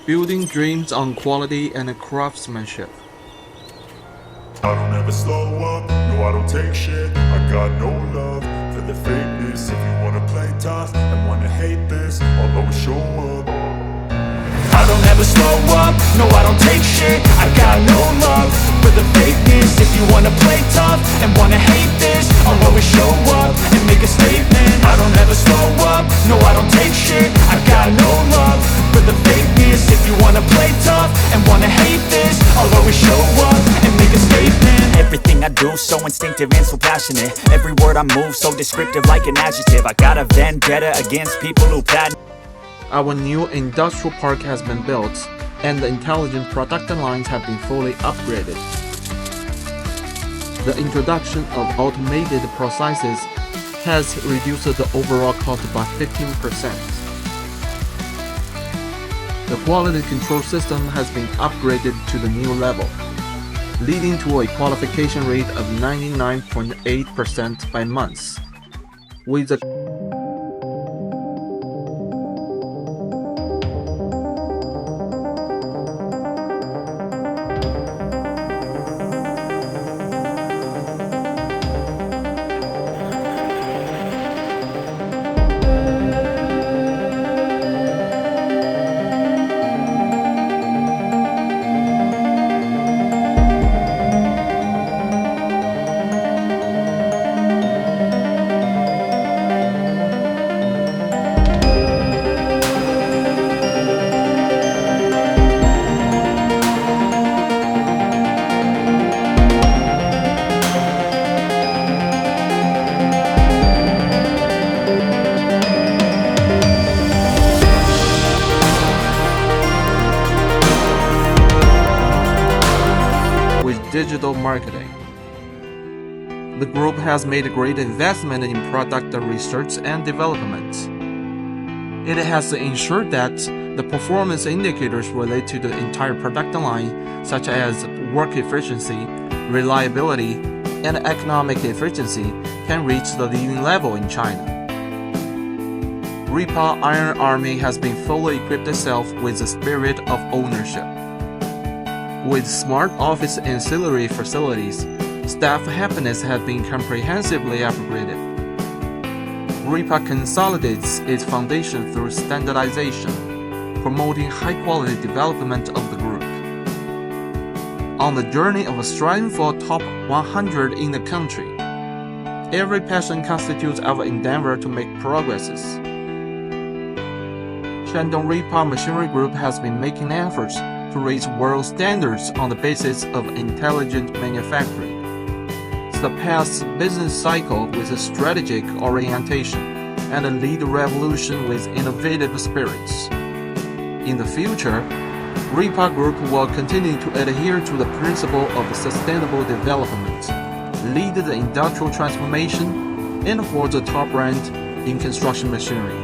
building dreams on quality and craftsmanship. I don't ever slow up, no I don't take shit. I got no love for the fakeness. If you wanna play tough and wanna hate this, I'll always show up. I don't ever slow up, no I don't take shit. I got no love for the fakeness. If you wanna play tough and wanna hate this, I'll always show up and make a statement. I don't ever slow up, no I don't take shit. I got no love for the fakeness. If you wanna play tough and wanna hate this, I'll always show up and make a statement. Everything I do so instinctive and so passionate. Every word I move so descriptive like an adjective. I got a vendetta against people who patent. Our new industrial park has been built, and the intelligent production lines have been fully upgraded. The introduction of automated processes has reduced the overall cost by 15%. The quality control system has been upgraded to the new level, leading to a qualification rate of 99.8% by months, with the digital marketing. The group has made a great investment in product research and development. It has ensured that the performance indicators related to the entire production line, such as work efficiency, reliability, and economic efficiency, can reach the leading level in China. Rippa Iron Army has been fully equipped itself with the spirit of ownership. With smart office ancillary facilities, staff happiness has been comprehensively upgraded. Rippa consolidates its foundation through standardization, promoting high-quality development of the group. On the journey of striving for top 100 in the country, every passion constitutes our endeavor to make progresses. Shandong Rippa Machinery Group has been making efforts to raise world standards on the basis of intelligent manufacturing, surpass business cycle with a strategic orientation, and lead the revolution with innovative spirits. In the future, Rippa Group will continue to adhere to the principle of sustainable development, lead the industrial transformation, and hold the top rank in construction machinery.